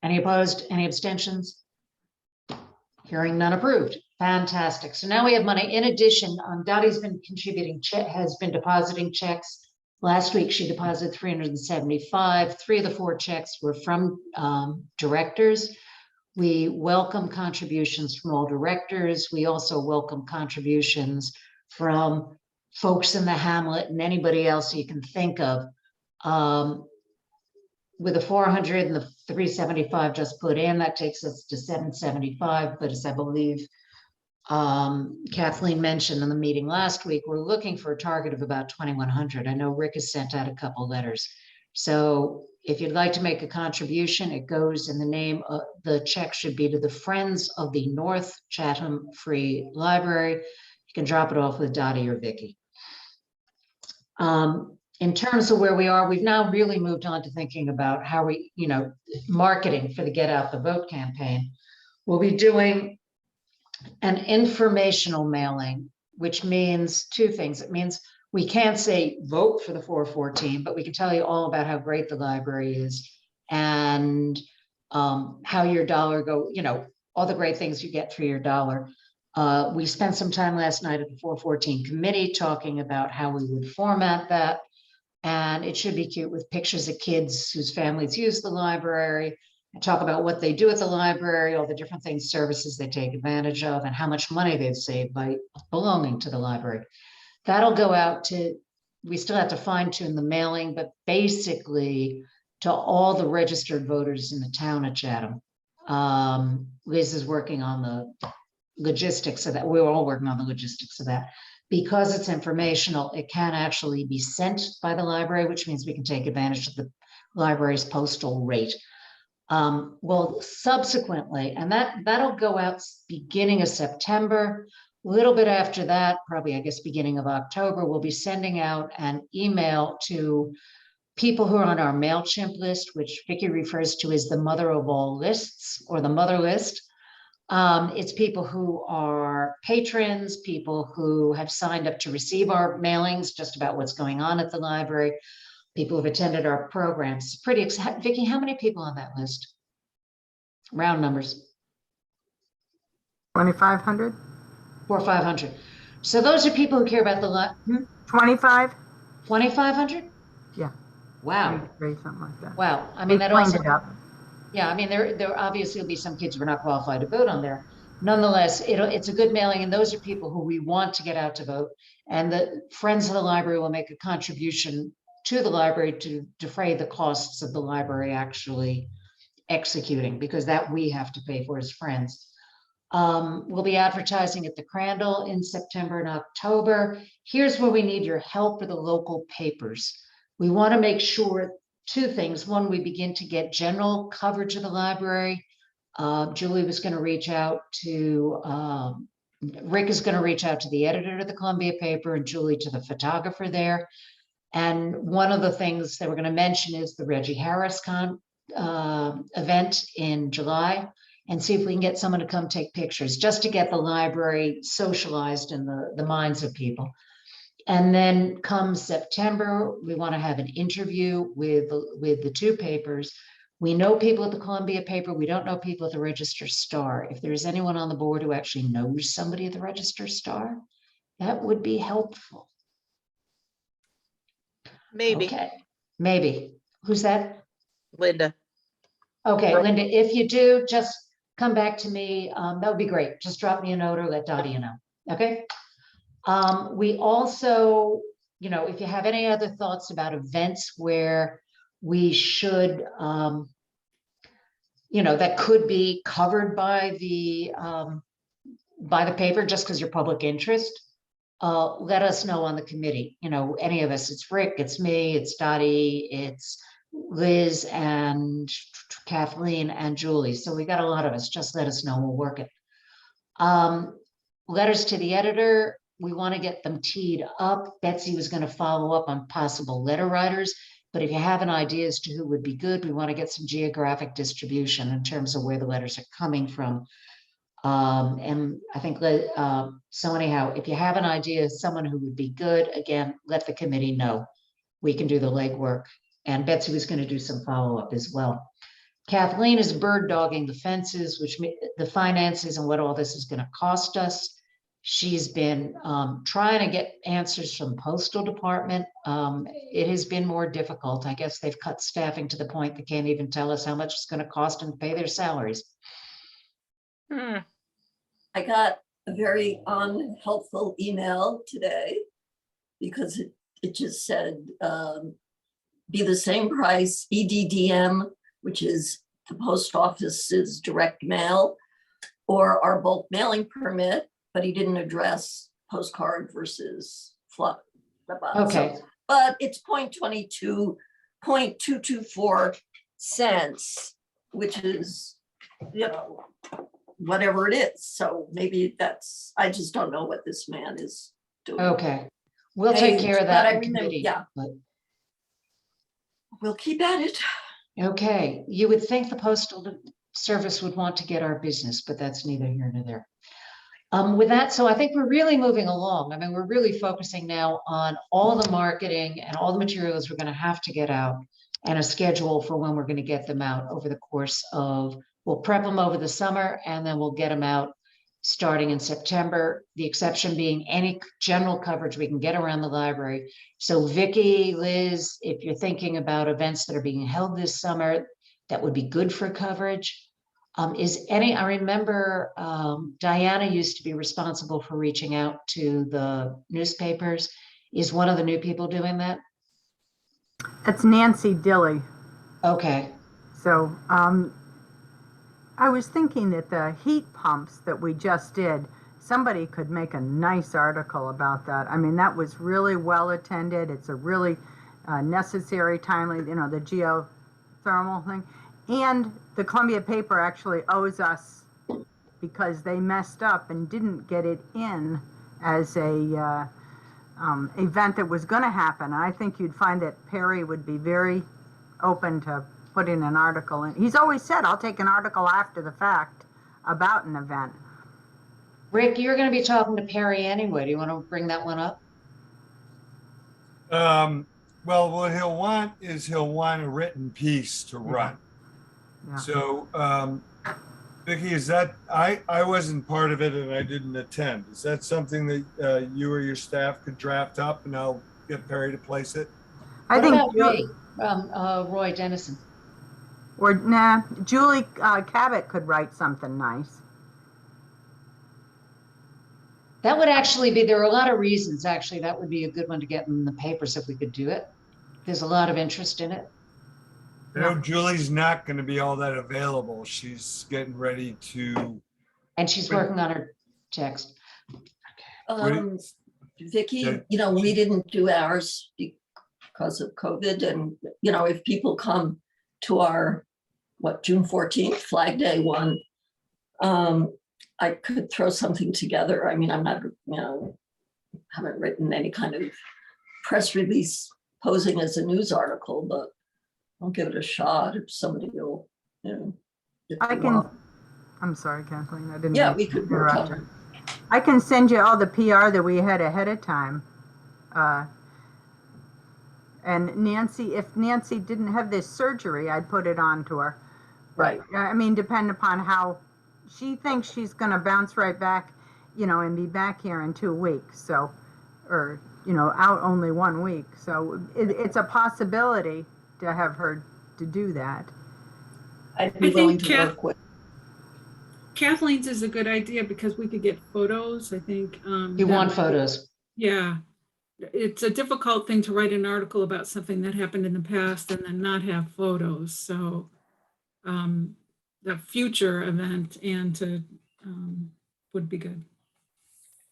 Any opposed? Any abstentions? Hearing none, approved. Fantastic. So now we have money. In addition, Dottie's been contributing, has been depositing checks. Last week, she deposited 375. 3 of the 4 checks were from directors. We welcome contributions from all directors. We also welcome contributions from folks in the hamlet and anybody else you can think of. With the 400 and the 375 just put in, that takes us to 775. But as I believe Kathleen mentioned in the meeting last week, we're looking for a target of about 2,100. I know Rick has sent out a couple letters. So if you'd like to make a contribution, it goes in the name of the check should be to the Friends of the North Chatham Free Library. You can drop it off with Dottie or Vicky. In terms of where we are, we've now really moved on to thinking about how we, marketing for the Get Out the Vote campaign. We'll be doing an informational mailing, which means 2 things. It means we can't say vote for the 414, but we can tell you all about how great the library is and how your dollar all the great things you get for your dollar. We spent some time last night at the 414 committee talking about how we would format that. And it should be cute with pictures of kids whose families use the library and talk about what they do at the library, all the different things, services they take advantage of, and how much money they've saved by belonging to the library. That'll go out to, we still have to fine tune the mailing, but basically to all the registered voters in the town of Chatham. Liz is working on the logistics of that. We're all working on the logistics of that. Because it's informational, it can actually be sent by the library, which means we can take advantage of the library's postal rate. Well, subsequently, and that'll go out beginning of September. A little bit after that, probably, I guess, beginning of October, we'll be sending out an email to people who are on our MailChimp list, which Vicki refers to as the mother of all lists, or the mother list. It's people who are patrons, people who have signed up to receive our mailings just about what's going on at the library, people who've attended our programs. Pretty exciting. Vicki, how many people on that list? Round numbers. 2,500? 400 or 500. So those are people who care about the 25? 2,500? Yeah. Wow. 23, something like that. Wow. I mean, They that also. it up. Yeah, I mean, there obviously will be some kids who are not qualified to vote on there. Nonetheless, it's a good mailing, and those are people who we want to get out to vote. And the Friends of the Library will make a contribution to the library to defray the costs of the library actually executing, because that we have to pay for as friends. We'll be advertising at the Crandall in September and October. Here's where we need your help for the local papers. We want to make sure 2 things. One, we begin to get general coverage of the library. Julie was going to reach out to, Rick is going to reach out to the editor of the Columbia paper, and Julie to the photographer there. And one of the things that we're going to mention is the Reggie Harris event in July, and see if we can get someone to come take pictures, just to get the library socialized in the minds of people. And then come September, we want to have an interview with the 2 papers. We know people at the Columbia paper. We don't know people at the Register Star. If there's anyone on the board who actually knows somebody at the Register Star, that would be helpful. Maybe. Okay, maybe. Who's that? Linda. Okay, Linda, if you do, just come back to me. That would be great. Just drop me a note or let Dottie know. Okay. We also, if you have any other thoughts about events where we should, that could be covered by the paper just because you're public interest, let us know on the committee. Any of us, it's Rick, it's me, it's Dottie, it's Liz and Kathleen and Julie. So we got a lot of us. Just let us know, we'll work it. Letters to the editor, we want to get them teed up. Betsy was going to follow up on possible letter writers, but if you have an idea as to who would be good, we want to get some geographic distribution in terms of where the letters are coming from. And I think, so anyhow, if you have an idea of someone who would be good, again, let the committee know. We can do the legwork. And Betsy was going to do some follow-up as well. Kathleen is bird dogging the fences, the finances and what all this is going to cost us. She's been trying to get answers from Postal Department. It has been more difficult. I guess they've cut staffing to the point they can't even tell us how much it's going to cost them to pay their salaries. I got a very unhelpful email today because it just said, be the same price, EDDM, which is the post office's direct mail, or our bulk mailing permit, but he didn't address postcard versus flood. Okay. So, but it's 0.224 cents, which is, you know, whatever it is. So maybe that's, I just don't know what this man is doing. Okay. We'll take care of But that I in remember, committee. yeah. But We'll keep at it. okay, you would think the Postal Service would want to get our business, but that's neither here nor there. With that, so I think we're really moving along. I mean, we're really focusing now on all the marketing and all the materials we're going to have to get out and a schedule for when we're going to get them out over the course of, we'll prep them over the summer and then we'll get them out starting in September, the exception being any general coverage we can get around the library. So Vicki, Liz, if you're thinking about events that are being held this summer, that would be good for coverage. I remember Diana used to be responsible for reaching out to the newspapers. Is one of the new people doing that? That's Nancy Dilly. Okay. So I was thinking that the heat pumps that we just did, somebody could make a nice article about that. I mean, that was really well attended. It's a really necessary, timely, you know, the geothermal thing. And the Columbia paper actually owes us because they messed up and didn't get it in as a event that was going to happen. I think you'd find that Perry would be very open to putting an article in. He's always said, I'll take an article after the fact about an event. Rick, you're going to be talking to Perry anyway. Do you want to bring that one up? Well, what he'll want is he'll want a written piece to run. Yeah. So, Vicki, is that, I wasn't part of it and I didn't attend. Is that something that you or your staff could draft up and I'll get Perry to place it? I What think about me? Roy Dennison. or Julie Cabot could write something nice. That would actually be, there are a lot of reasons, actually, that would be a good one to get in the papers if we could do it. There's a lot of interest in it. I know Julie's not going to be all that available. She's getting ready to. And she's working on her text. Vicki, Yeah. you know, we didn't do ours because of COVID. And, you know, if people come to our, June 14th, Flag Day one, I could throw something together. I mean, I'm not, you know, haven't written any kind of press release posing as a news article, but I'll give it a shot if somebody will, you know. if I they can, want. I'm sorry, Kathleen, I didn't. Yeah, mean we to could work interrupt on you. it. I can send you all the PR that we had ahead of time. And Nancy, if Nancy didn't have this surgery, I'd put it on to her. Right. I mean, depend upon how she thinks she's going to bounce right back, you know, and be back here in 2 weeks. So, or, you know, out only 1 week. So it's a possibility to have her to do that. I'd be I think willing to work with. Kathleen's is a good idea because we could get photos, I think. You want photos? Yeah. It's a difficult thing to write an article about something that happened in the past and then not have photos. So the future event and to would be good.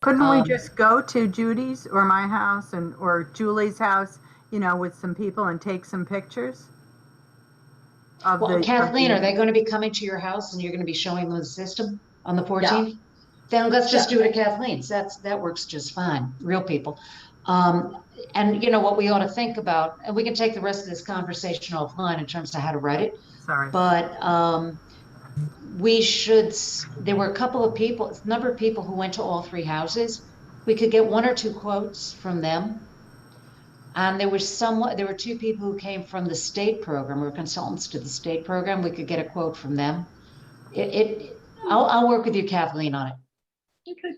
Couldn't we just go to Judy's or my house or Julie's house, you know, with some people and take some pictures? Well, Kathleen, are they going to be coming to your house and you're going to be showing them the system on the 14th? Then let's just do it at Kathleen's. That works just fine. Real people. And you know what we ought to think about, and we can take the rest of this conversation offline in terms of how to write it. Sorry. But there were a number of people who went to all three houses. We could get 1 or 2 quotes from them. And there were two people who came from the state program, or consultants to the state program. We could get a quote from them. I'll work with you, Kathleen, on it. Okay.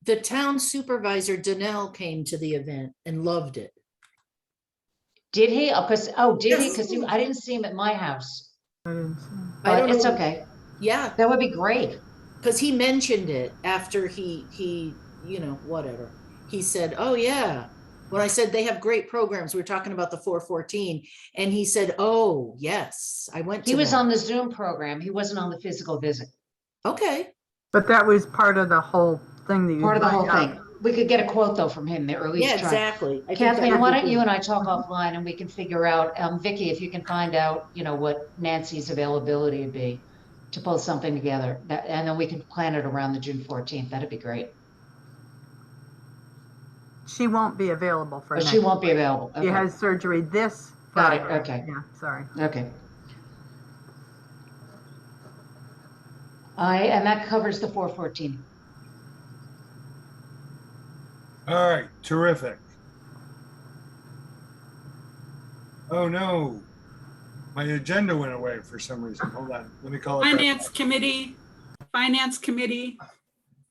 The town supervisor, Danell, came to the event and loved it. Did he? Did he? Yes. Because I didn't see him at my house. I didn't see. I But don't it's know. okay. Yeah, That would be great. because he mentioned it after he, whatever. He said, oh, yeah. When I said they have great programs, we were talking about the 414. And he said, oh, yes, I went to He was that. on the Zoom program. He wasn't on the physical visit. Okay, But that was part of the whole thing that you. Part of the whole brought up. thing. We could get a quote though from him there, or at least yeah, try. exactly. I think that Kathleen, would why be don't you good. and I talk offline and we can figure out, Vicky, if you can find out, what Nancy's availability would be to pull something together, and then we can plan it around the June 14th. That'd be great. She won't be available for Or next. she won't be available. She Okay. has surgery this Got it, Friday. okay. Yeah, sorry. Okay. And that covers the 414. All right, terrific. Oh, no. My agenda went away for some reason. Hold on, let me call it back. Finance Committee.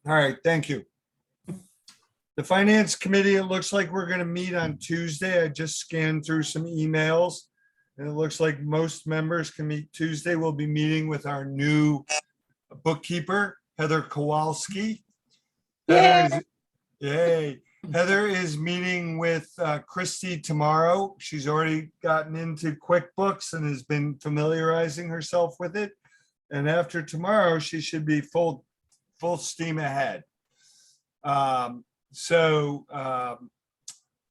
All right, thank you. The Finance Committee, it looks like we're gonna meet on Tuesday. I just scanned through some emails. And it looks like most members can meet Tuesday. We'll be meeting with our new bookkeeper, Heather Kowalski. Yay. Heather is meeting with Christy tomorrow. She's already gotten into QuickBooks and has been familiarizing herself with it. And after tomorrow, she should be full steam ahead.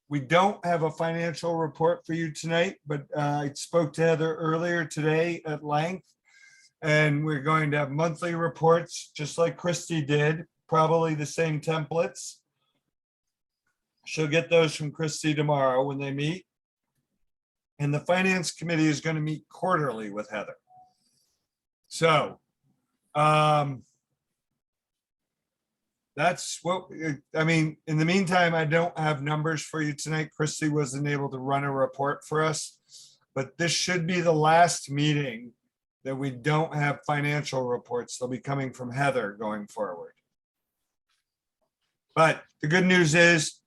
We don't have a financial report for you tonight, but I spoke to Heather earlier today at length. And we're going to have monthly reports, just like Christy did, probably the same templates. She'll get those from Christy tomorrow when they meet. And the Finance Committee is going to meet quarterly with Heather. So, that's what, I mean, in the meantime, I don't have numbers for you tonight. Christy wasn't able to run a report for us, but this should be the last meeting that we don't have financial reports. They'll be coming from Heather going forward. But the good news is,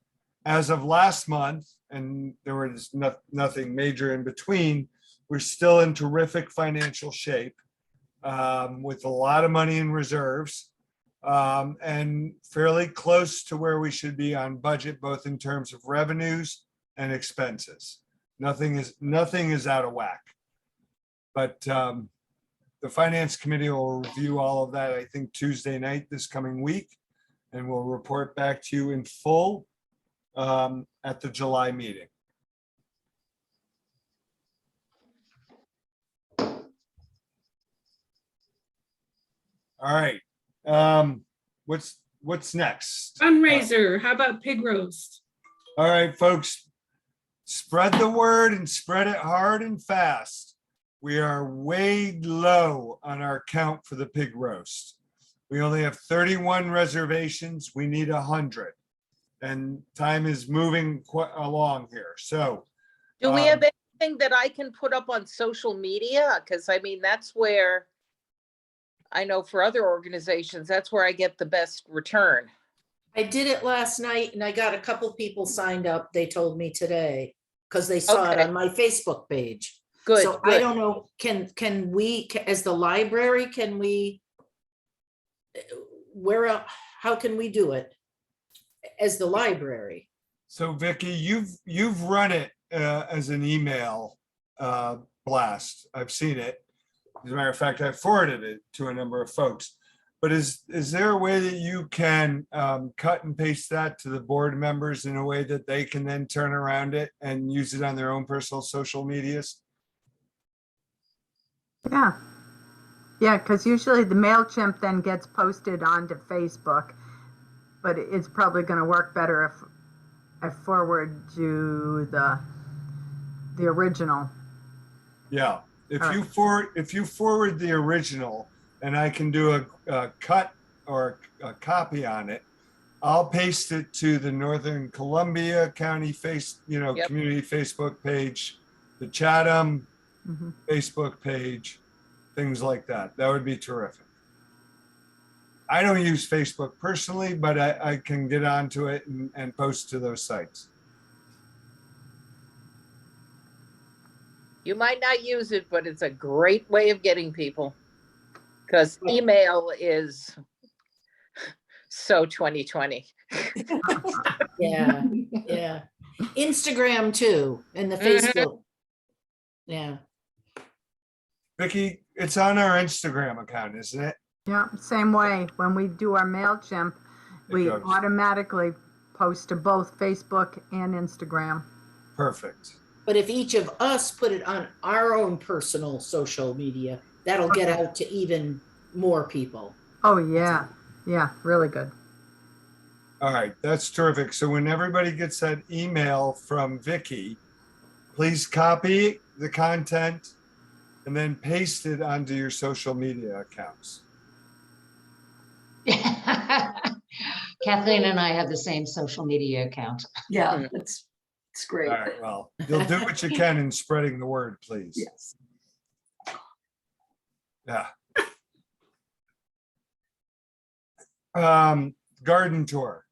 as of last month, and there was nothing major in between, we're still in terrific financial shape with a lot of money in reserves and fairly close to where we should be on budget, both in terms of revenues and expenses. Nothing is out of whack. But the Finance Committee will review all of that, I think, Tuesday night this coming week, and we'll report back to you in full at the July meeting. All right. What's next? Fundraiser, how about pig roast? All right, folks, spread the word and spread it hard and fast. We are way low on our count for the pig roast. We only have 31 reservations. We need 100. And time is moving quite along here. So Do we have anything that I can put up on social media? Because I mean, that's where I know for other organizations, that's where I get the best return. I did it last night and I got a couple people signed up, they told me today, because they saw it Okay. on my Facebook page. Good, So I good. don't know, can we, as the library, can we, how can we do it as the library? So Vicky, you've run it as an email blast. I've seen it. As a matter of fact, I forwarded it to a number of folks. But is there a way that you can cut and paste that to the board members in a way that they can then turn around it and use it on their own personal social medias? Yeah. Yeah, because usually the MailChimp then gets posted onto Facebook, but it's probably going to work better if I forward you the original. Yeah. If All you forward the original and I can do a cut or a copy on it, I'll paste it to the Northern Columbia County Yep. community Facebook page, the Chatham Mhm. Facebook page, things like that. That would be terrific. I don't use Facebook personally, but I can get onto it and post to those sites. You might not use it, but it's a great way of getting people. Because email is so 2020. Yeah, yeah. Instagram too, and the Mhm. Facebook. Yeah. Vicky, it's on our Instagram account, isn't it? Yeah, same way. When we do our MailChimp, we goes. automatically post to both Facebook and Instagram. Perfect. But if each of us put it on our own personal social media, that'll get out to even more people. Oh, yeah. Yeah, really good. All right, that's terrific. So when everybody gets that email from Vicky, please copy the content and then paste it onto your social media accounts. Kathleen and I have the same social media account. Yeah, it's great. All right, well, you'll do what you can in spreading the word, please. Yes. Yeah. Garden tour.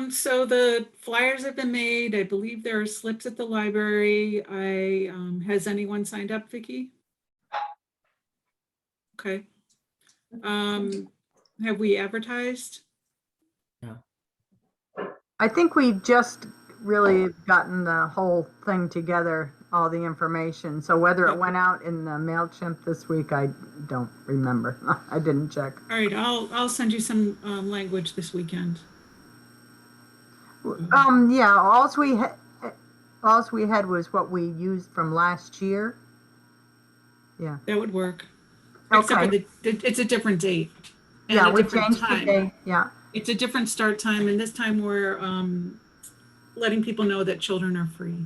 So the flyers have been made. I believe there are slips at the library. Has anyone signed up, Vicky? Okay. Have we advertised? I think we've just really gotten the whole thing together, all the information. So whether it went out in the MailChimp this week, I don't remember. I didn't check. All right, I'll send you some language this weekend. Yeah, alls we had was what we used from last year. Yeah. That would work. Except for Okay. it's a different date. and Yeah, a we different changed the time. day. Yeah. It's a different start time, and this time we're letting people know that children are free.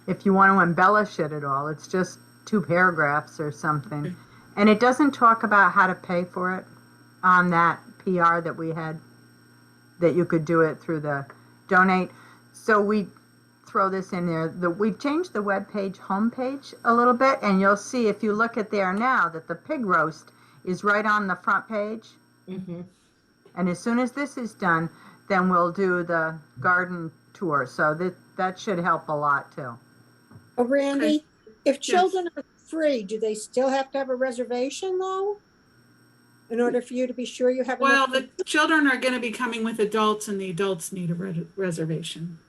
If you want to embellish it at all, it's just 2 paragraphs or something. Okay. And it doesn't talk about how to pay for it on that PR that we had, that you could do it through the donate. So we throw this in there. We've changed the webpage homepage a little bit, and you'll see if you look at there now that the pig roast is right on the front page. Mm-hmm. And as soon as this is done, then we'll do the garden tour. So that should help a lot too. Oh, Randy, if Yes. children are free, do they still have to have a reservation though? In order for you to be sure you have Well, enough? the children are going to be coming with adults, and the adults need a reservation.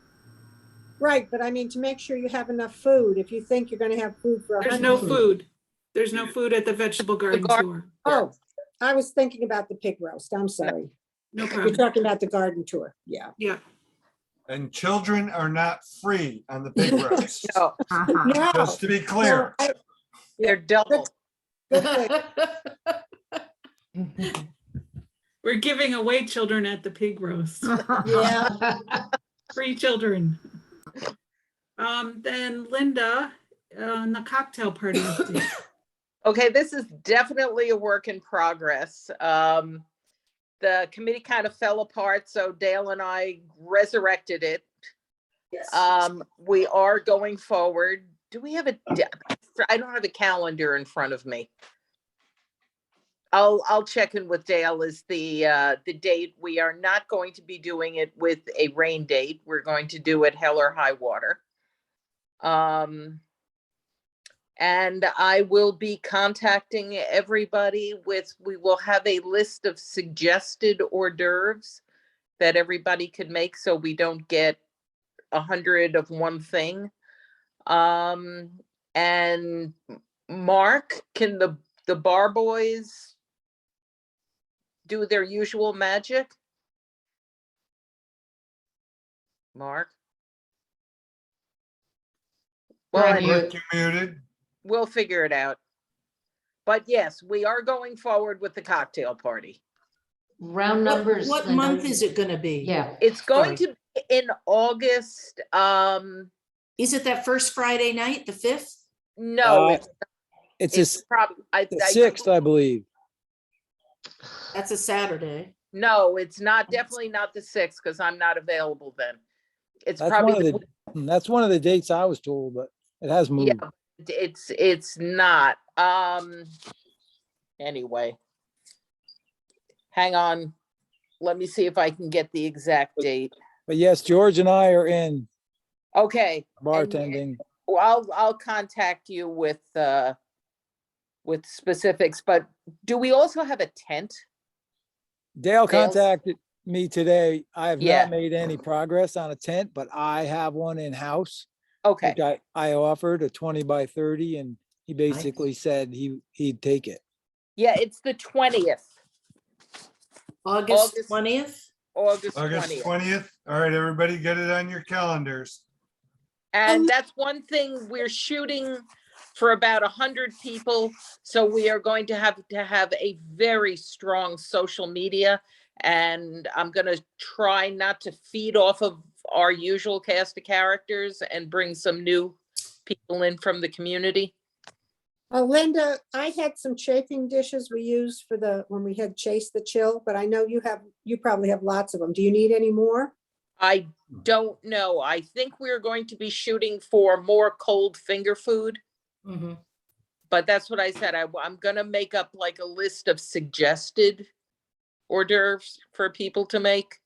Right, but I mean, to make sure you have enough food, if you think you're gonna have food for 100. There's no food. There's no food at the vegetable garden garden- tour. Oh, I was thinking about the pig roast. I'm sorry. No You're problem. talking about the garden tour. Yeah. Yeah. And children are not free on the pig roast. No, Uh-huh. No. Just to be clear. No, they're double. good point. We're giving away children at the pig roast. Yeah, Free children. Then Linda, on the cocktail party update. Okay, this is definitely a work in progress. The committee kind of fell apart, so Dale and I resurrected it. Yes. We are going forward. Do we have I don't have a calendar in front of me. I'll check in with Dale. Is the date. We are not going to be doing it with a rain date. We're going to do it hell or high water. And I will be contacting everybody we will have a list of suggested hors d'oeuvres that everybody could make, so we don't get 100 of one thing. And Mark, can the bar boys do their usual magic? Mark? Well, Right, anyway, Mark, you muted. we'll figure it out. But yes, we are going forward with the cocktail party. Round numbers. What Linda. month is it gonna be? Yeah, It's going Sorry. to be in August. Is it that first Friday night, the 5th? No, It's it's probably, the 6th, I believe. That's a Saturday. No, it's not, definitely not the 6th because I'm not available then. It's That's one probably, of that's one of the dates I was told, but it has yeah, moved. it's not. Anyway. Hang on. Let me see if I can get the exact date. But yes, George and I are in Okay. and- bartending. Well, I'll contact you with specifics, but do we also have a tent? Dale Dale's- contacted me today. I have Yeah. not made any progress on a tent, but I have one in-house. Okay, Which I offered a 20 by 30 and he basically said he'd take it. yeah, it's the 20th, August August- 20th? August August 20th. 20th. All right, everybody get it on your calendars. And that's one thing, we're shooting for about 100 people. So we are going to have a very strong social media. And I'm gonna try not to feed off of our usual cast of characters and bring some new people in from the community. Linda, I had some chafing dishes we used for when we had Chase the Chill, but I know you probably have lots of them. Do you need any more? I don't know. I think we're going to be shooting for more cold finger food. Mhm. But that's what I said. I'm gonna make up like a list of suggested hors d'oeuvres for people to make.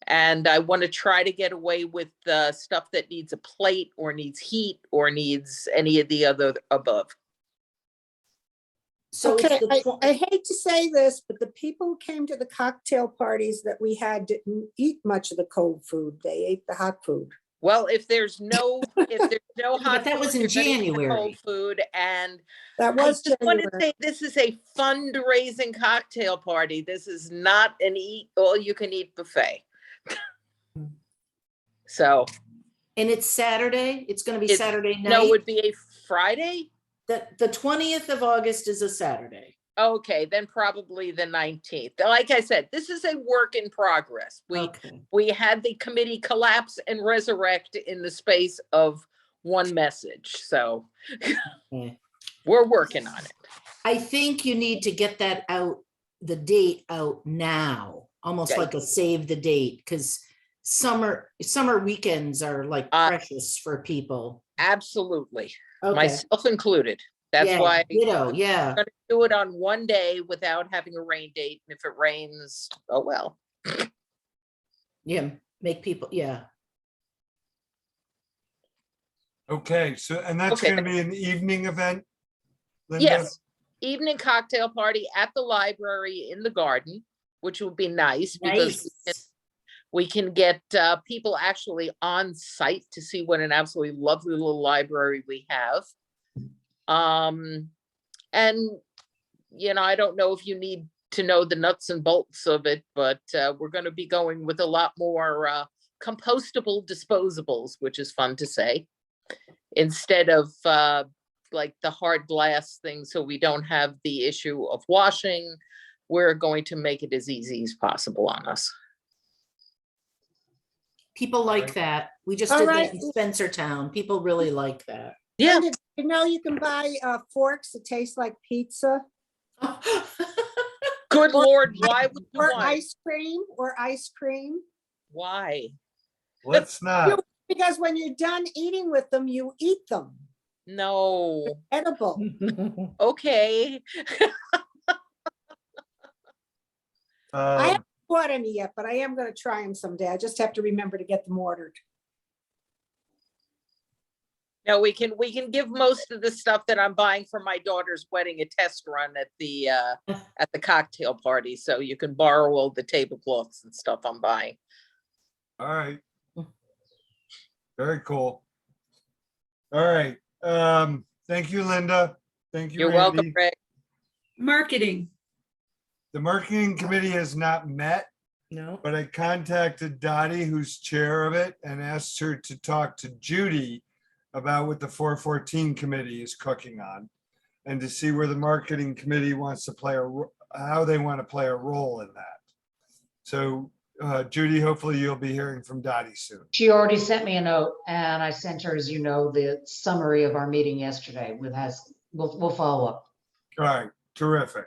And I want to try to get away with the stuff that needs a plate or needs heat or needs any of the other above. So it's Okay, the tw- I hate to say this, but the people who came to the cocktail parties that we had didn't eat much of the cold food. They ate the hot food. Well, if there's no hot that was food, in you're gonna eat the January. cold food. And That I was just want to January. say, this is a fundraising cocktail party. This is not an all you can eat buffet. So, And it's Saturday? It's gonna be It's- Saturday night? no, it would be a Friday. The 20th of August is a Saturday. Okay, then probably the 19th. Like I said, this is a work in progress. Okay. We had the committee collapse and resurrect in the space of one message. So Yeah. we're working on it. I think you need to get that out, the date out now, almost Okay. like a save the date, because summer weekends are like precious for people. Absolutely. Okay. Myself included. That's Yeah, why I'm Ditto, yeah. going to do it on one day without having a rain date. And if it rains, oh well. Yeah, make people, yeah. Okay, so, and that's Okay. gonna be an evening event? Linda? Yes, evening cocktail party at the library in the garden, which would be nice because Nice. we can get people actually on site to see what an absolutely lovely little library we have. And, I don't know if you need to know the nuts and bolts of it, but we're going to be going with a lot more compostable disposables, which is fun to say, instead of like the hard glass thing. So we don't have the issue of washing. We're going to make it as easy as possible on us. People like Right. that. We just All did right. that in Spencertown. People really like that. Yeah. Linda, you know you can buy forks that taste like pizza Good Lord, why would you or want? ice cream. Why? Let's not. Because when you're done eating with them, you eat them. No. Edible. Okay. I Um, haven't bought any yet, but I am going to try them someday. I just have to remember to get them ordered. No, we can give most of the stuff that I'm buying for my daughter's wedding a test run at the cocktail party. So you can borrow all the tablecloths and stuff I'm buying. All right. Very cool. All right. Thank you, Linda. Thank you, You're welcome, Randy. Greg. Marketing. The marketing committee has not met, No, but I contacted Dottie, who's chair of it, and asked her to talk to Judy about what the 414 committee is cooking on and to see where the marketing committee wants to play how they want to play a role in that. So Judy, hopefully you'll be hearing from Dottie soon. She already sent me a note and I sent her, as you know, the summary of our meeting yesterday we'll follow up. All right, terrific.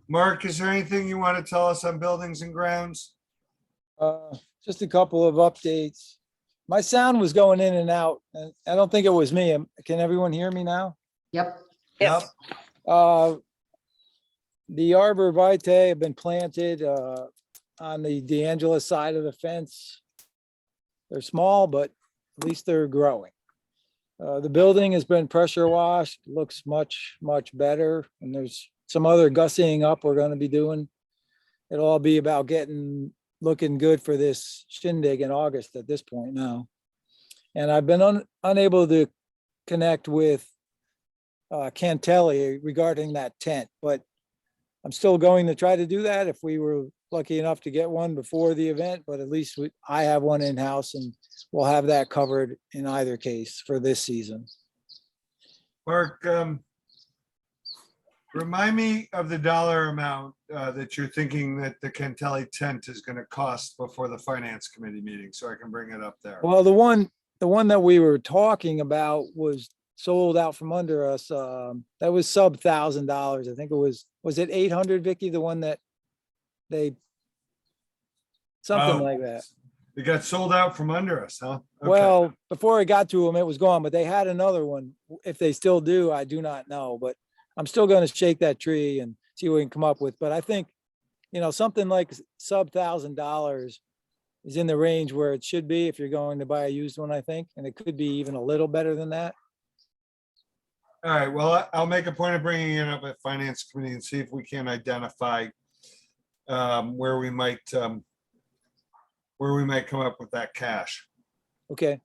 Mark, is there anything you want to tell us on buildings and grounds? Just a couple of updates. My sound was going in and out, and I don't think it was me. Can everyone hear me now? Yep. Yep. Uh, The arbor vitae have been planted on the D'Angelo side of the fence. They're small, but at least they're growing. The building has been pressure washed, looks much, much better. And there's some other gussying up we're gonna be doing. It'll all be about looking good for this shindig in August at this point now. And I've been unable to connect with Cantelli regarding that tent, but I'm still going to try to do that if we were lucky enough to get one before the event, but at least I have one in-house and we'll have that covered in either case for this season. Mark, remind me of the dollar amount that you're thinking that the Cantelli tent is going to cost before the finance committee meeting, so I can bring it up there. Well, the one that we were talking about was sold out from under us. That was sub $1,000. I think was it 800, Vicky, the one that something Oh. like that. It got sold out from under us, huh? Okay. Well, before I got to them, it was gone, but they had another one. If they still do, I do not know, but I'm still gonna shake that tree and see what we can come up with. But I think, something like sub $1,000 is in the range where it should be if you're going to buy a used one, I think, and it could be even a little better than that. All right, well, I'll make a point of bringing it up at finance committee and see if we can identify where we might come up with that cash. Okay.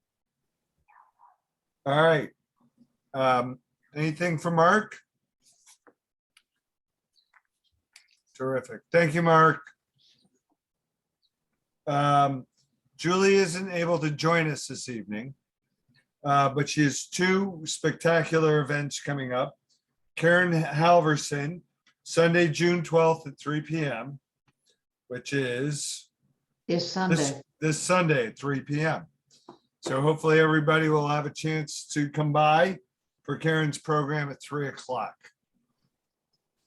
All right. Anything for Mark? Terrific. Thank you, Mark. Julie isn't able to join us this evening, but she has two spectacular events coming up. Karen Halverson, Sunday, June 12th at 3 p.m., which is This Sunday. this Sunday at 3 p.m. So hopefully everybody will have a chance to come by for Karen's program at 3 o'clock.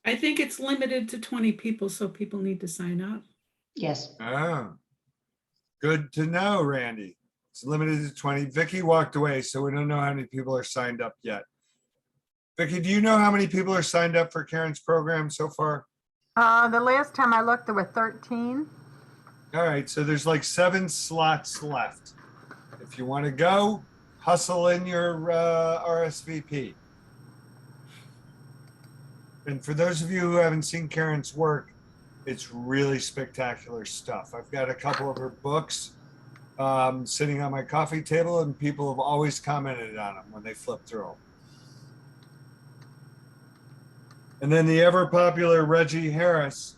I think it's limited to 20 people, so people need to sign up. Yes. Oh, good to know, Randy. It's limited to 20. Vicky walked away, so we don't know how many people are signed up yet. Vicky, do you know how many people are signed up for Karen's program so far? The last time I looked, there were 13. All right, so there's like 7 slots left. If you want to go, hustle in your RSVP. And for those of you who haven't seen Karen's work, it's really spectacular stuff. I've got a couple of her books sitting on my coffee table, and people have always commented on them when they flip through them. And then the ever popular Reggie Harris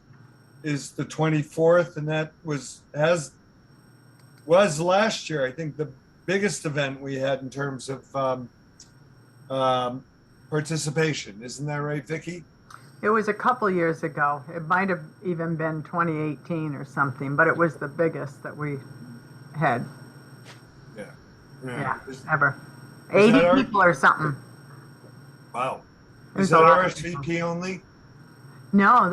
is the 24th, and that was last year, I think, the biggest event we had in terms of participation. Isn't that right, Vicky? It was a couple years ago. It might have even been 2018 or something, but it was the biggest that we had Yeah. Is- ever. Is 80 that our- people or something. Wow. There's Is a that lot of people. RSVP only? No,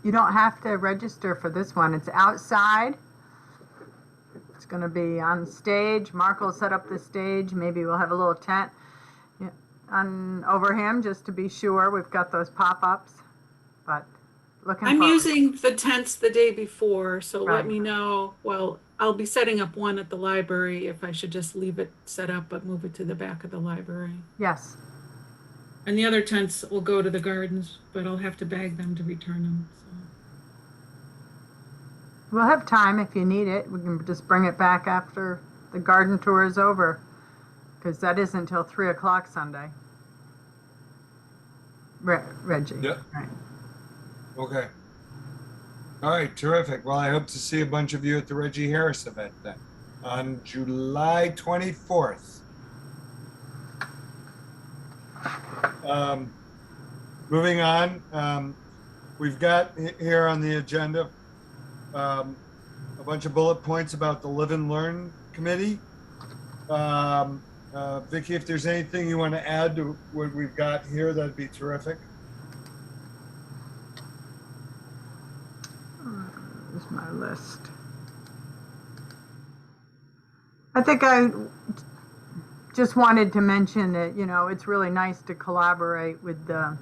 you don't have to register for this one. It's outside. It's going to be on stage. Mark will set up the stage. Maybe we'll have a little tent over him just to be sure. We've got those pop-ups, but looking I'm forward. using the tents the day before, so Right. let me know. Well, I'll be setting up one at the library if I should just leave it set up, but move it to the back of the library. Yes. And the other tents will go to the gardens, but I'll have to bag them to return them. So. We'll have time if you need it. We can just bring it back after the garden tour is over, because that isn't until 3 o'clock Sunday. Reggie. Yep. Right. Okay. All right, terrific. Well, I hope to see a bunch of you at the Reggie Harris event then on July 24th. Moving on, we've got here on the agenda a bunch of bullet points about the Live and Learn Committee. Vicki, if there's anything you want to add to what we've got here, that'd be terrific. Where's my list? I think I just wanted to mention that, you know, it's really nice to collaborate with the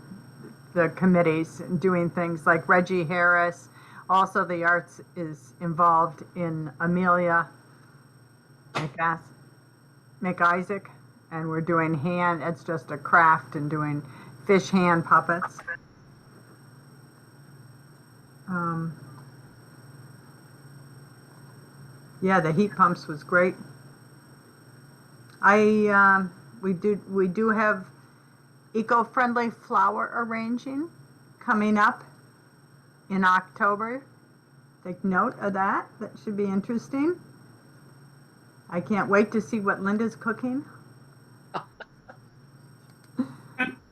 committees and doing things like Reggie Harris. Also, the arts is involved in Amelia McIsaac, and we're doing it's just a craft and doing fish hand puppets. Yeah, the heat pumps was great. We do have eco-friendly flower arranging coming up in October. Take note of that. That should be interesting. I can't wait to see what Linda's cooking.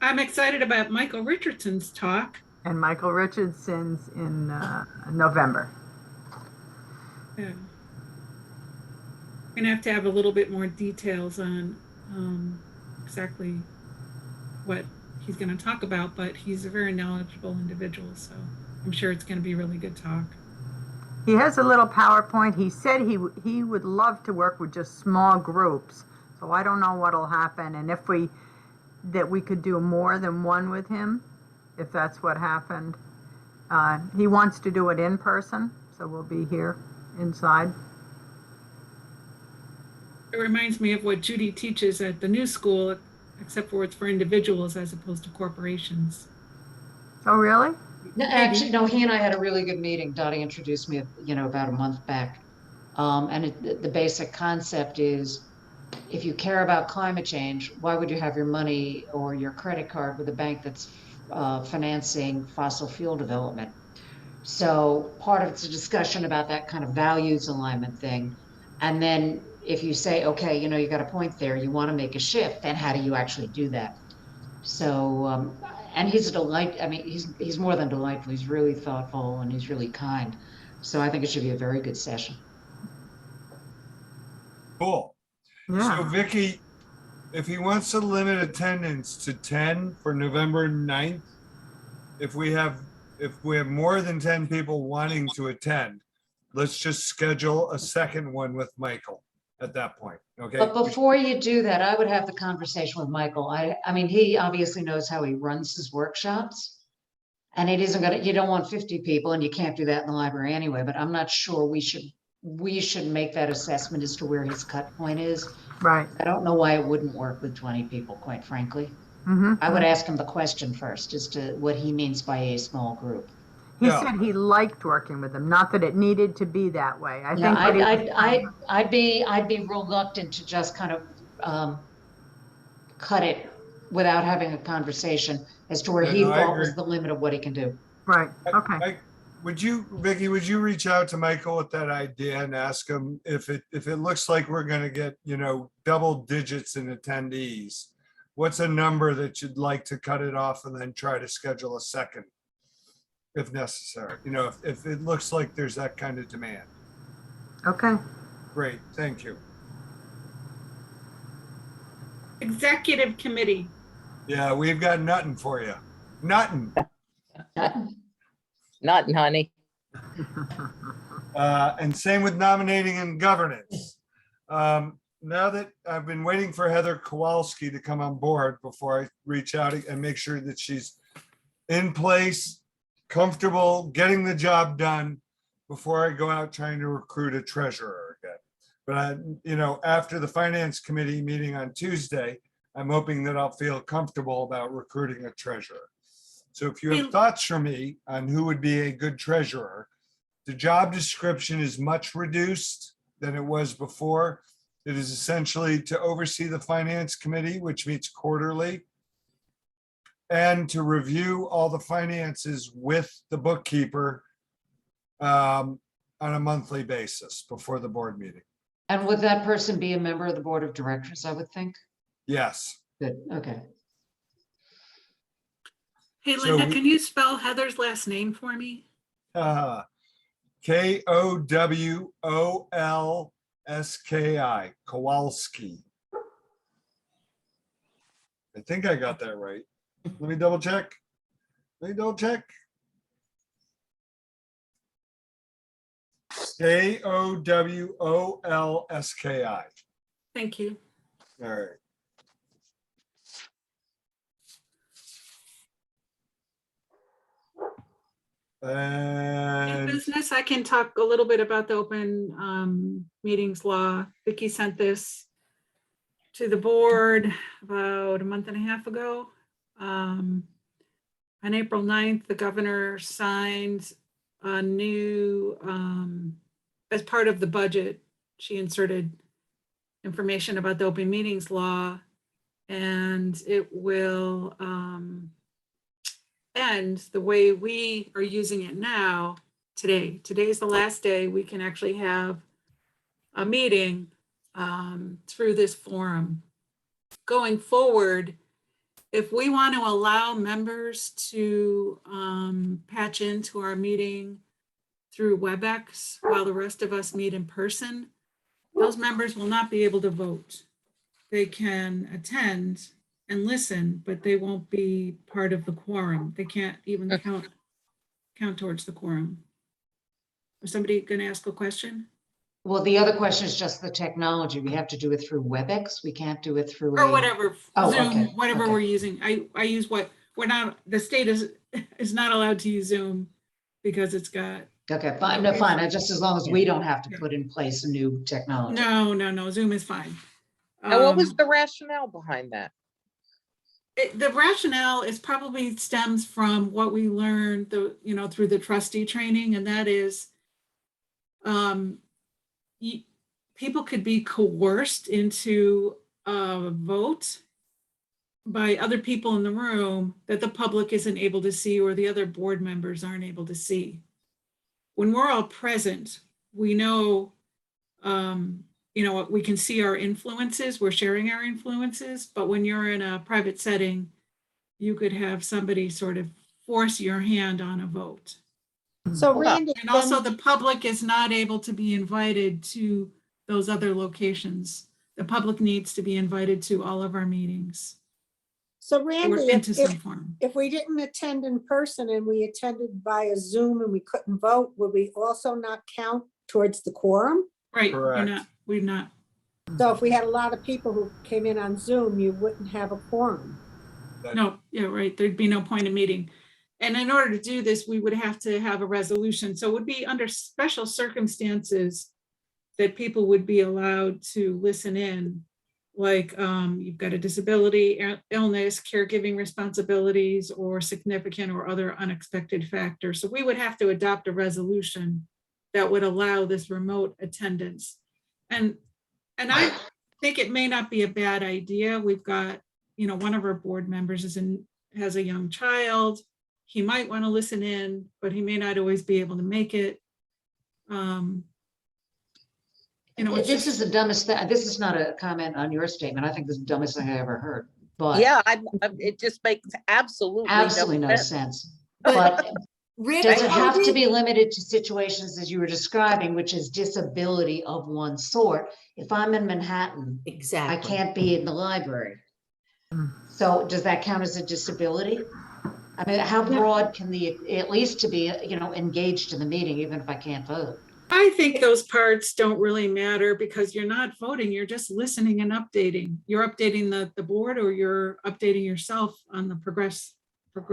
I'm excited about Michael Richardson's talk. And Michael Richardson's in November. Yeah. We're gonna have to have a little bit more details on exactly what he's gonna talk about, but he's a very knowledgeable individual, so I'm sure it's gonna be a really good talk. He has a little PowerPoint. He said he would love to work with just small groups. So I don't know what'll happen, and if we could do more than one with him, if that's what happened. He wants to do it in person, so we'll be here inside. It reminds me of what Judy teaches at the new school, except for it's for individuals as opposed to corporations. Oh, really? No, actually, no, he and I had a really good meeting. Dottie introduced me, you know, about a month back. And the basic concept is, if you care about climate change, why would you have your money or your credit card with a bank that's financing fossil fuel development? So part of it's a discussion about that kind of values alignment thing. And then if you say, okay, you know, you got a point there, you want to make a shift, then how do you actually do that? So, and he's a delight. I mean, he's more than delightful. He's really thoughtful and he's really kind. So I think it should be a very good session. Cool. So Yeah. Vicky, if he wants to limit attendance to 10 for November 9th, if we have more than 10 people wanting to attend, let's just schedule a second one with Michael at that point, okay? But before you do that, I would have the conversation with Michael. I mean, he obviously knows how he runs his workshops. And it isn't gonna, you don't want 50 people and you can't do that in the library anyway, but I'm not sure we should make that assessment as to where his cut point is. Right. I don't know why it wouldn't work with 20 people, quite frankly. Mm-hmm. I would ask him the question first as to what he means by a small group. He Yeah. said he liked working with them, not that it needed to be that way. I Yeah, think I'd be reluctant to just kind of cut it without having a conversation as to where Yeah, he no, I thought was agree. the limit of what he can do. right. Okay. Vicky, would you reach out to Michael with that idea and ask him if it looks like we're gonna get, you know, double digits in attendees, what's a number that you'd like to cut it off and then try to schedule a second if necessary? You know, if it looks like there's that kind of demand. Okay. Great, thank you. Executive committee. Yeah, we've got nothing for you. Nothing. Not honey. And same with nominating and governance. Now that I've been waiting for Heather Kowalski to come on board before I reach out and make sure that she's in place, comfortable, getting the job done before I go out trying to recruit a treasurer again. But you know, after the finance committee meeting on Tuesday, I'm hoping that I'll feel comfortable about recruiting a treasurer. So if you have thoughts for me on who would be a good treasurer, the job description is much reduced than it was before. It is essentially to oversee the finance committee, which meets quarterly, and to review all the finances with the bookkeeper on a monthly basis before the board meeting. And would that person be a member of the board of directors, I would think? Yes. Good, okay. Hey, So Linda, we- can you spell Heather's last name for me? Kowolski. Kowalski. I think I got that right. Let me double check. Jowolski. Thank you. All right. New And business, I can talk a little bit about the open meetings law. Vicky sent this to the board about a month and a half ago. On April 9th, the governor signed a new, as part of the budget, she inserted information about the open meetings law, and it will end the way we are using it now today. Today is the last day we can actually have a meeting through this forum. Going forward, if we want to allow members to patch into our meeting through WebEx while the rest of us meet in person, those members will not be able to vote. They can attend and listen, but they won't be part of the quorum. They can't even count towards the quorum. Is somebody going to ask a question? Well, the other question is just the technology. We have to do it through WebEx. We can't do it through Or a- whatever, Oh, Zoom, okay, whatever okay. we're using. I use what, we're not, the state is not allowed to use Zoom because it's got, Okay, fine, no, fine. Just as long as we don't have to put in place a new technology. no, Zoom is fine. And what was Um, the rationale behind that? The rationale is probably stems from what we learned through the trustee training, and that is people could be coerced into a vote by other people in the room that the public isn't able to see or the other board members aren't able to see. When we're all present, we know, we can see our influences, we're sharing our influences, but when you're in a private setting, you could have somebody sort of force your hand on a vote. So Hold on. Randy, And also then, the public is not able to be invited to those other locations. The public needs to be invited to all of our meetings so or Randy, into some if form. we didn't attend in person and we attended via Zoom and we couldn't vote, would we also not count towards the quorum? Right, Correct. we're not. So if we had a lot of people who came in on Zoom, you wouldn't have a quorum. No, yeah, right. There'd be no point in meeting. And in order to do this, we would have to have a resolution. So it would be under special circumstances that people would be allowed to listen in. Like you've got a disability, illness, caregiving responsibilities, or significant or other unexpected factors. So we would have to adopt a resolution that would allow this remote attendance. And I think it may not be a bad idea. We've got, one of our board members has a young child. He might want to listen in, but he may not always be able to make it. This is the dumbest thing. This is not a comment on your statement. I think this is the dumbest thing I ever heard. But Yeah, it just makes absolutely no sense. sense. But But Rick, does it how have to did- be limited to situations as you were describing, which is disability of one sort? If I'm in Manhattan, I Exactly. can't be in the library. So does that count as a disability? I mean, how broad can at least to be, engaged in the meeting, even if I can't vote? I think those parts don't really matter because you're not voting, you're just listening and updating. You're updating the board or you're updating yourself on the progress. So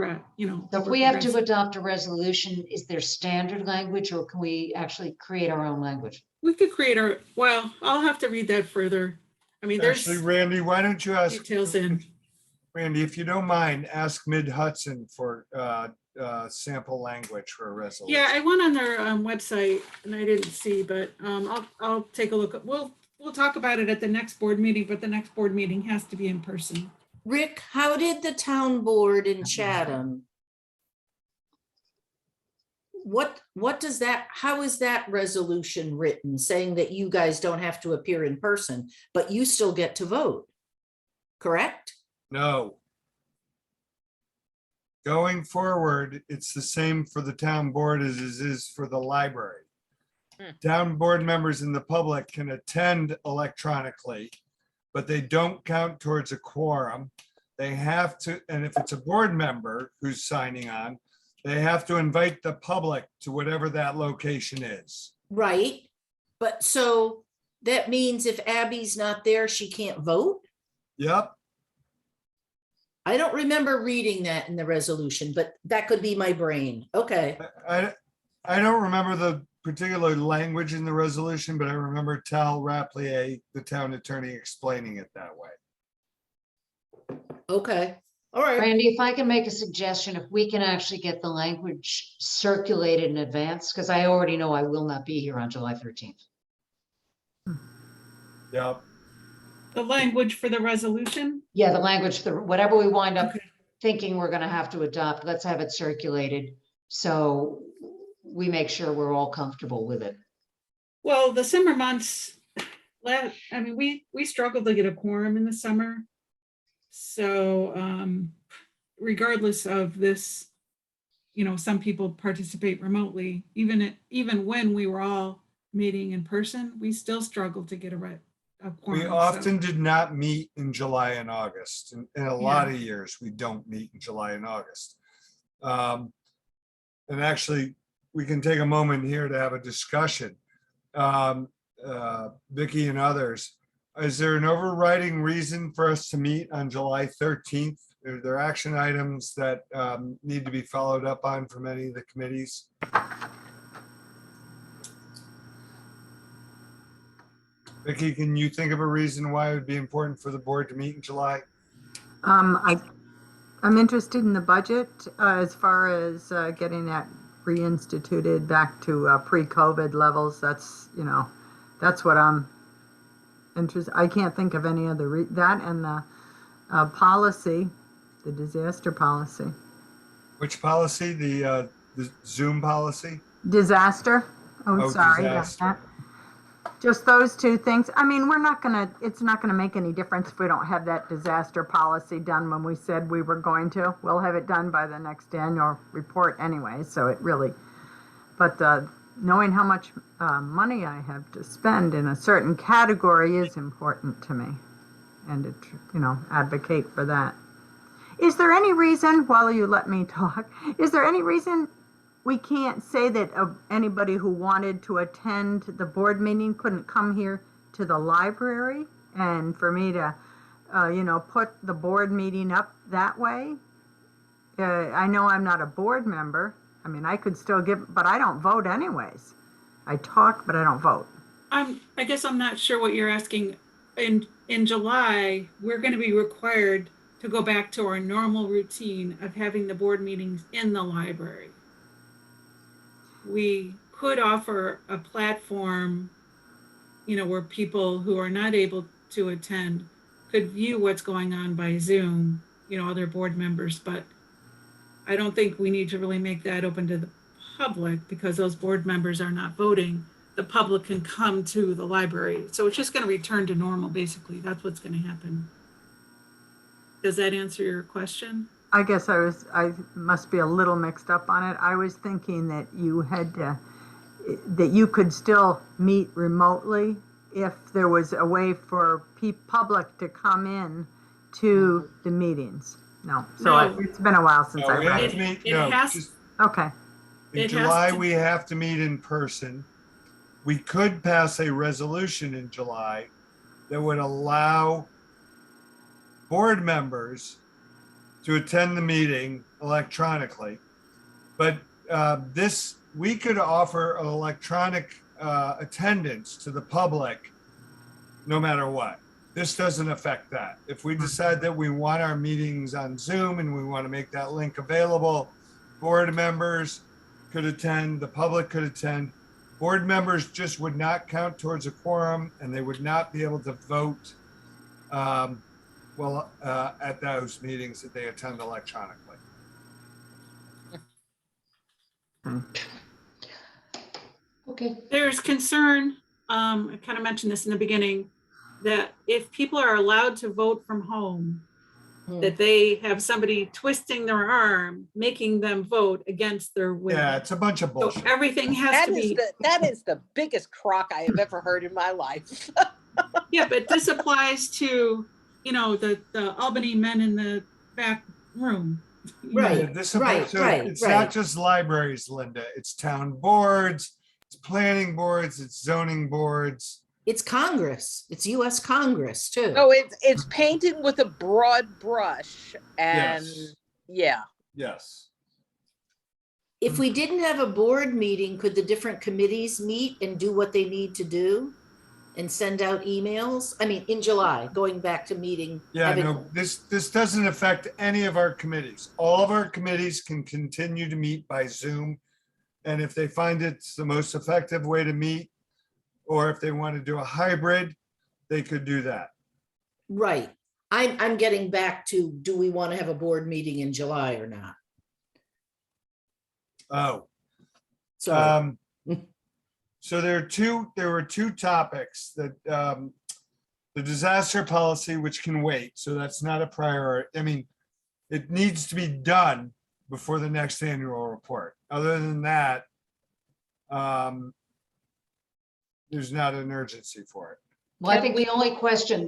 if we have to adopt a resolution, is there standard language or can we actually create our own language? We could create I'll have to read that further. I mean, there's actually, Randy, why don't you ask, details in. Randy, if you don't mind, ask Mid Hudson for sample language for a resolution. Yeah, I went on their website and I didn't see, but I'll take a look. We'll talk about it at the next board meeting, but the next board meeting has to be in person. Rick, how did the town board in Chatham? What does that, how is that resolution written saying that you guys don't have to appear in person, but you still get to vote? Correct? No. Going forward, it's the same for the town board as it is for the library. Town board members in the public can attend electronically, but they don't count towards a quorum. They have to, and if it's a board member who's signing on, they have to invite the public to whatever that location is. Right, but so that means if Abby's not there, she can't vote? Yep. I don't remember reading that in the resolution, but that could be my brain. Okay, I don't remember the particular language in the resolution, but I remember Tal Raplier, the town attorney, explaining it that way. okay, all right. Randy, if I can make a suggestion, if we can actually get the language circulated in advance, because I already know I will not be here on July 13th. Yep. The language for the resolution? Yeah, the language, whatever we wind up Okay. thinking we're gonna have to adopt, let's have it circulated. So we make sure we're all comfortable with it. Well, the summer months, I mean, we struggled to get a quorum in the summer. So regardless of this, some people participate remotely, even when we were all meeting in person, we still struggled to get a quorum. We so- often did not meet in July and August. In a lot Yeah. of years, we don't meet in July and August. And actually, we can take a moment here to have a discussion. Vicky and others, is there an overriding reason for us to meet on July 13th? Are there action items that need to be followed up on from any of the committees? Vicky, can you think of a reason why it would be important for the board to meet in July? I'm interested in the budget as far as getting that reinstituted back to pre-COVID levels. That's what I'm interested. I can't think of any other that and the policy, the disaster policy. Which policy? The Zoom policy? Disaster. Oh, Sorry. disaster. That. Just those two things. I mean, it's not gonna make any difference if we don't have that disaster policy done when we said we were going to. We'll have it done by the next annual report anyway, so it really, but knowing how much money I have to spend in a certain category is important to me, and to, advocate for that. Is there any reason, while you let me talk, is there any reason we can't say that anybody who wanted to attend the board meeting couldn't come here to the library, and for me to, put the board meeting up that way? I know I'm not a board member. I mean, I could still but I don't vote anyways. I talk, but I don't vote. I guess I'm not sure what you're asking. In July, we're going to be required to go back to our normal routine of having the board meetings in the library. We could offer a platform, where people who are not able to attend could view what's going on by Zoom, other board members, but I don't think we need to really make that open to the public because those board members are not voting. The public can come to the library. So it's just going to return to normal, basically. That's what's going to happen. Does that answer your question? I guess I must be a little mixed up on it. I was thinking that that you could still meet remotely if there was a way for public to come in to the meetings. No, so No. it's been a while since No, I we read have it. to meet, It no, has- just Okay, in it has July, to- we have to meet in person. We could pass a resolution in July that would allow board members to attend the meeting electronically. But we could offer an electronic attendance to the public no matter what. This doesn't affect that. If we decide that we want our meetings on Zoom and we want to make that link available, board members could attend, the public could attend. Board members just would not count towards a quorum and they would not be able to vote at those meetings that they attend electronically. Okay. There's concern, I kind of mentioned this in the beginning, that if people are allowed to vote from home, that they have somebody twisting their arm, making them vote against their will. Yeah, it's a bunch of So bullshit. everything has That to is be, that is the biggest crock I have ever heard in my life. yeah, but this applies to, the Albany men in the back room. Right. This right, so right, it's right. not just libraries, Linda. It's town boards, It's planning boards, it's zoning boards. It's Congress. It's US Congress too. No, it's painting with a broad brush and, Yes. yeah. Yes. If we didn't have a board meeting, could the different committees meet and do what they need to do? And send out emails? I mean, in July, going back to meeting. Yeah, having- no, this doesn't affect any of our committees. All of our committees can continue to meet by Zoom. And if they find it's the most effective way to meet, or if they want to do a hybrid, they could do that. Right. I'm getting back to, do we want to have a board meeting in July or not? Oh, Sorry. so there were two topics that, the disaster policy, which can wait, so that's not a priority. I mean, it needs to be done before the next annual report. Other than that, there's not an urgency for it. Well, I think the only question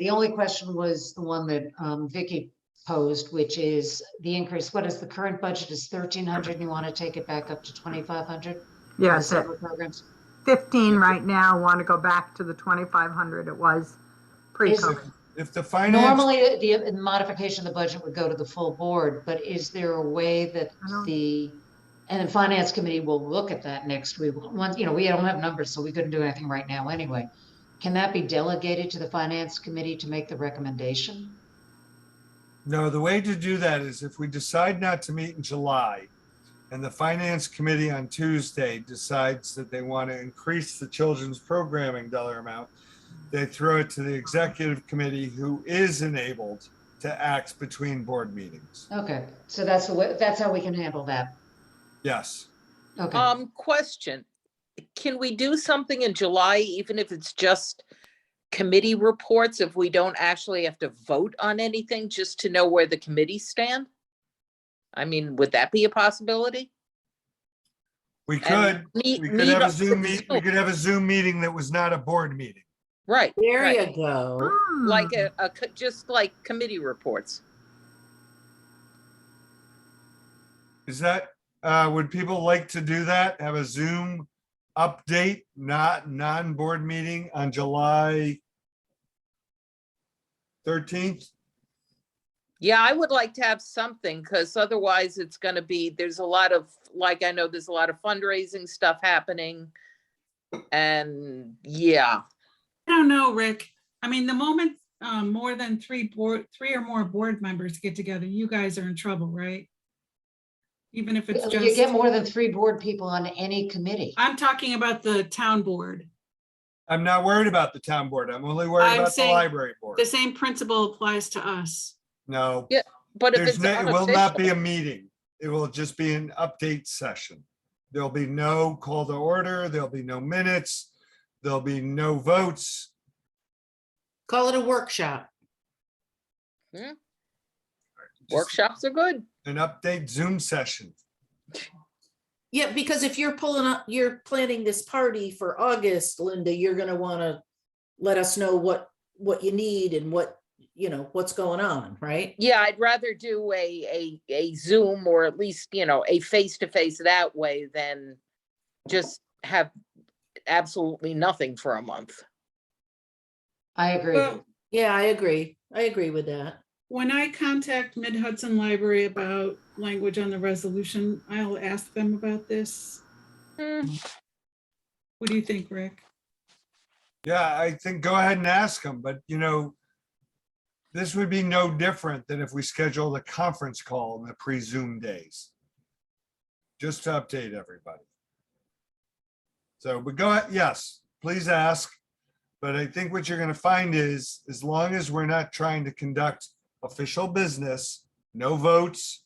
was the one that Vicky posed, which is the increase. What is the current budget is 1,300 and you want to take it back up to 2,500? Yes, at Separate programs. 15 right now, want to go back to the 2,500 it was pre-COVID. If the finance, Normally, the modification of the budget would go to the full board, but is there a way that I don't- and the finance committee will look at that next week. Once, we don't have numbers, so we couldn't do anything right now anyway. Can that be delegated to the finance committee to make the recommendation? no, the way to do that is if we decide not to meet in July and the finance committee on Tuesday decides that they want to increase the children's programming dollar amount, they throw it to the executive committee, who is enabled to act between board meetings. Okay, so that's the way, that's how we can handle that. Yes. Okay. Question, can we do something in July, even if it's just committee reports, if we don't actually have to vote on anything, just to know where the committees stand? I mean, would that be a possibility? We could, Meet- we could meet have a up Zoom with meet, we Zoom. could have a Zoom meeting that was not a board meeting. Right. There right. you go. Like just like committee reports. Is that, would people like to do that? Have a Zoom update, not non-board meeting on July 13th? Yeah, I would like to have something, because otherwise it's gonna be, there's a lot of, like, I know there's a lot of fundraising stuff happening. And yeah, I don't know, Rick. I mean, the moment more than three or more board members get together, you guys are in trouble, right? Even if it's You get just, more than 3 board people on any committee. I'm talking about the town board. I'm not worried about the town board. I'm only worried I'm about the saying library board. The same principle applies to us. No, Yeah, but if there's it's no, it will not be unofficial, a meeting. It will just be an update session. There'll be no call to order. There'll be no minutes. There'll be no votes. Call it a workshop. Just workshops are good. An update Zoom session. Yeah, because if you're you're planning this party for August, Linda, you're gonna wanna let us know what you need and what's going on, right? Yeah, I'd rather do a Zoom, or at least, a face-to-face that way than just have absolutely nothing for a month. I agree. Well, Yeah, I agree. I agree with that. when I contact Mid Hudson Library about language on the resolution, I'll ask them about this. Hmm, What do you think, Rick? Yeah, I think go ahead and ask them, but this would be no different than if we scheduled a conference call in the pre-Zoom days. Just to update everybody. So, but go ahead, yes, please ask. But I think what you're gonna find is, as long as we're not trying to conduct official business, no votes,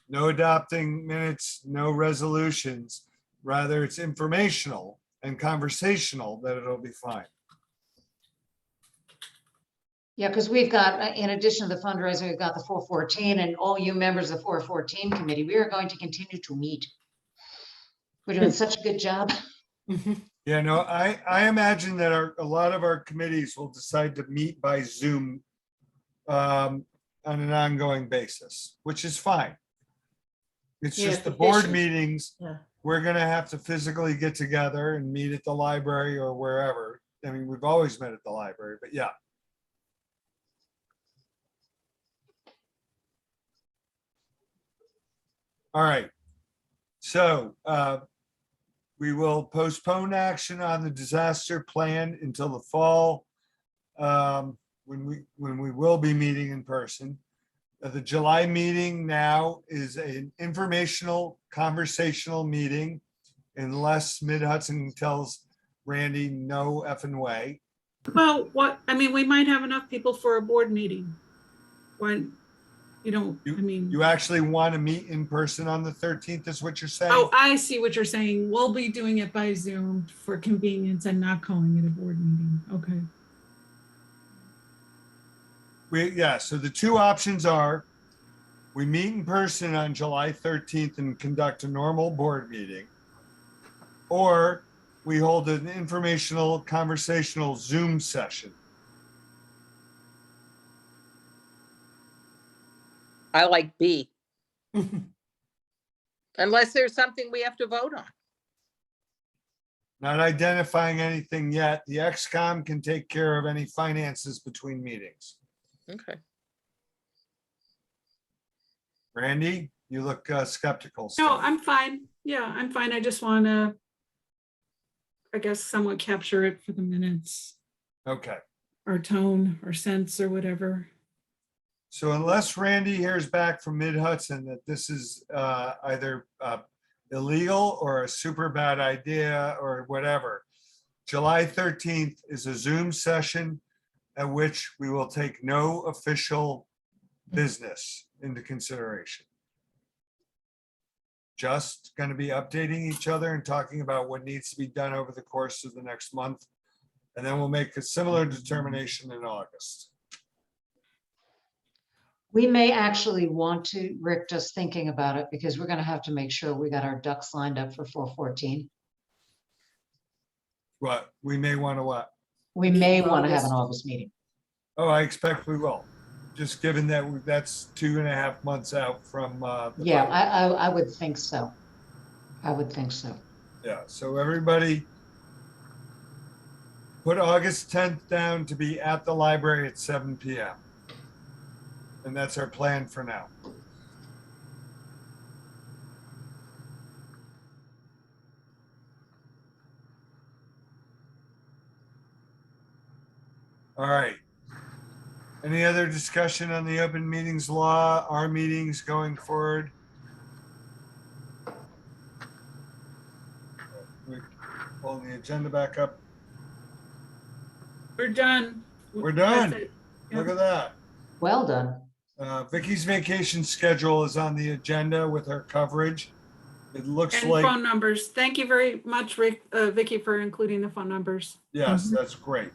no adopting minutes, no resolutions, rather it's informational and conversational, that it'll be fine. Yeah, because we've got, in addition to the fundraiser, we've got the 414 and all you members of the 414 committee, we are going to continue to meet. We're doing such a good job. Yeah, no, I imagine that a lot of our committees will decide to meet by Zoom on an ongoing basis, which is fine. It's Yeah, just the it's board efficient. meetings, Yeah. we're gonna have to physically get together and meet at the library or wherever. I mean, we've always met at the library, but yeah. All right. So we will postpone action on the disaster plan until the fall, when we will be meeting in person. The July meeting now is an informational, conversational meeting, unless Mid-Hudson tells Randy no effing way. Well, we might have enough people for a board meeting. Why, You actually want to meet in person on the 13th is what you're saying? Oh, I see what you're saying. We'll be doing it by Zoom for convenience and not calling it a board meeting. Okay. So the two options are, we meet in person on July 13th and conduct a normal board meeting, or we hold an informational, conversational Zoom session. I like B. Unless there's something we have to vote on. Not identifying anything yet. The XCOM can take care of any finances between meetings. Okay. Randy, you look skeptical. No, still. I'm fine. Yeah, I'm fine. I just want to, I guess, somewhat capture it for the minutes, Okay. or tone or sense or whatever. So unless Randy hears back from Mid-Hudson that this is either illegal or a super bad idea or whatever, July 13th is a Zoom session at which we will take no official business into consideration. Just going to be updating each other and talking about what needs to be done over the course of the next month. And then we'll make a similar determination in August. We may actually want to, Rick, just thinking about it, because we're gonna have to make sure we got our ducks lined up for 414. What, we may want to what? We may want to have an August meeting. Oh, I expect we will. Just given that that's 2.5 months out from. the Yeah, vote. I would think so. I would think so. Yeah, so everybody put August 10th down to be at the library at 7 PM. And that's our plan for now. All right. Any other discussion on the open meetings law, our meetings going forward? We pulling the agenda back up. We're done. We're done. That's it. Look at that. Well done. Vicky's vacation schedule is on the agenda with her coverage. It looks And like, phone numbers. Thank you very much, Rick, Vicky, for including the phone numbers. yes, that's great.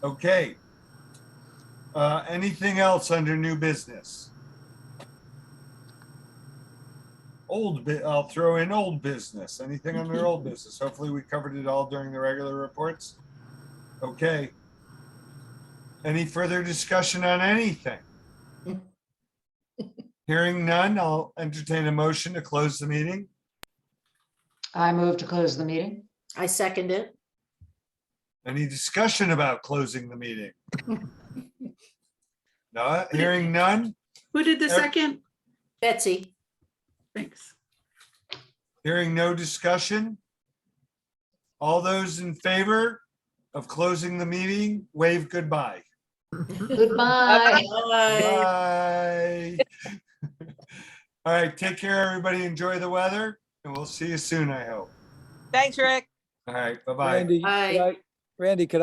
Okay. Anything else under new business? I'll throw in old business. Anything under old business? Hopefully we covered it all during the regular reports. Okay. Any further discussion on anything? Hearing none, I'll entertain a motion to close the meeting. I move to close the meeting. I second it. Any discussion about closing the meeting? No, hearing none, Who did the Yep. second? Betsy. Thanks. hearing no discussion. All those in favor of closing the meeting, wave goodbye. Goodbye. Bye. Bye. All right, take care, everybody. Enjoy the weather, and we'll see you soon, I hope. Thanks, Rick. All right, bye-bye. Randy, Bye. Randy, could